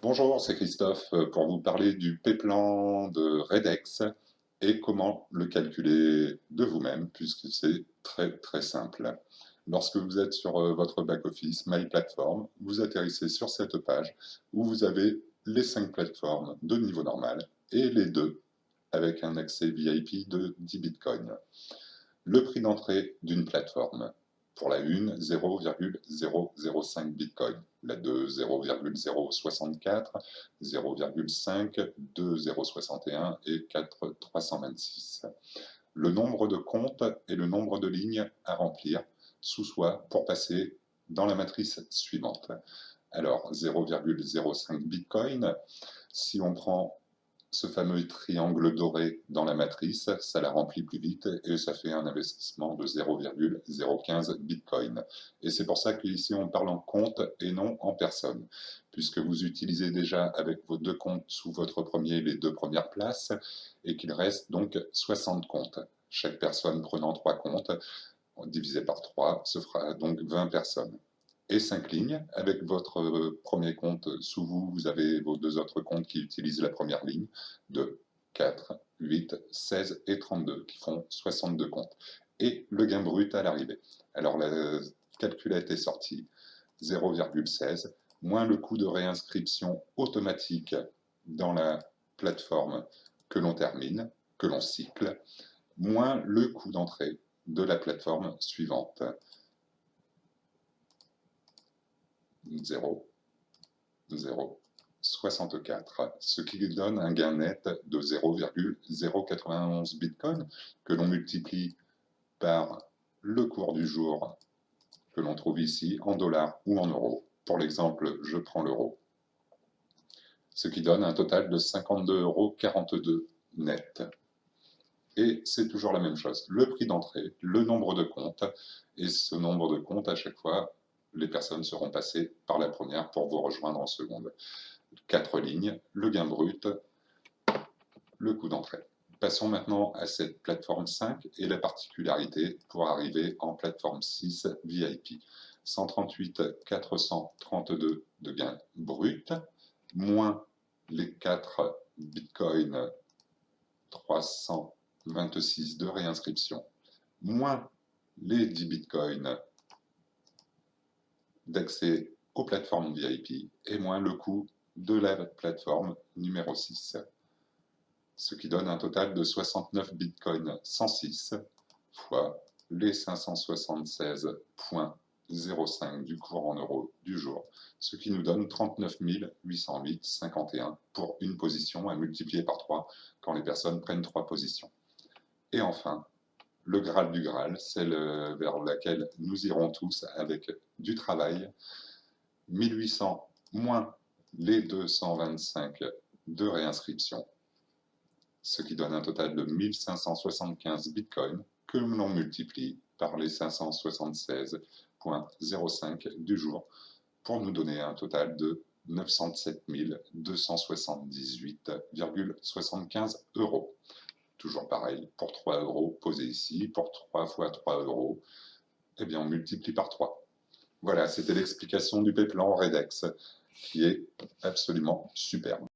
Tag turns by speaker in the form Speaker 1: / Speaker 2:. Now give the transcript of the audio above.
Speaker 1: Bonjour, c'est Christophe pour vous parler du P-plan de Redex et comment le calculer de vous-même, puisque c'est très très simple. Lorsque vous êtes sur votre back-office My Platform, vous atterrissez sur cette page où vous avez les 5 plateformes de niveau normal et les deux avec un accès VIP de 10 bitcoins. Le prix d'entrée d'une plateforme. Pour la 1, 0,005 Bitcoin. La 2, 0,064, 0,5, 2,061 et 4,326. Le nombre de comptes et le nombre de lignes à remplir sous soi pour passer dans la matrice suivante. Alors, 0,05 Bitcoin, si on prend ce fameux triangle doré dans la matrice, ça la remplit plus vite et ça fait un investissement de 0,015 Bitcoin. Et c'est pour ça qu'ici on parle en compte et non en personne, puisque vous utilisez déjà avec vos deux comptes sous votre premier les deux premières places et qu'il reste donc 60 comptes. Chaque personne prenant 3 comptes, divisé par 3, ce fera donc 20 personnes et 5 lignes. Avec votre premier compte sous vous, vous avez vos deux autres comptes qui utilisent la première ligne, 2, 4, 8, 16 et 32, qui font 62 comptes. Et le gain brut à l'arrivée. Alors la calculette est sortie, 0,16, moins le coût de réinscription automatique dans la plateforme que l'on termine, que l'on cycle, moins le coût d'entrée de la plateforme suivante. 0, 0, 64, ce qui donne un gain net de 0,091 Bitcoin que l'on multiplie par le cours du jour que l'on trouve ici en dollars ou en euros. Pour l'exemple, je prends l'euro, ce qui donne un total de 52,42 € net. Et c'est toujours la même chose, le prix d'entrée, le nombre de comptes, et ce nombre de comptes, à chaque fois, les personnes seront passées par la première pour vous rejoindre en seconde. 4 lignes, le gain brut, le coût d'entrée. Passons maintenant à cette plateforme 5 et la particularité pour arriver en plateforme 6 VIP. 138 432 de gain brut, moins les 4 bitcoins 326 de réinscription, moins les 10 bitcoins d'accès aux plateformes VIP et moins le coût de la plateforme numéro 6. Ce qui donne un total de 69 bitcoins 106 fois les 576,05 du cours en euros du jour, ce qui nous donne 39 808,51 pour une position à multiplier par 3 quand les personnes prennent 3 positions. Et enfin, le Graal du Graal, celle vers laquelle nous irons tous avec du travail, 1800 moins les 225 de réinscription, ce qui donne un total de 1575 bitcoins que l'on multiplie par les 576,05 du jour pour nous donner un total de 907 278,75 €. Toujours pareil, pour 3 € posés ici, pour 3 fois 3 €, eh bien on multiplie par 3. Voilà, c'était l'explication du P-plan Redex, qui est absolument superbe.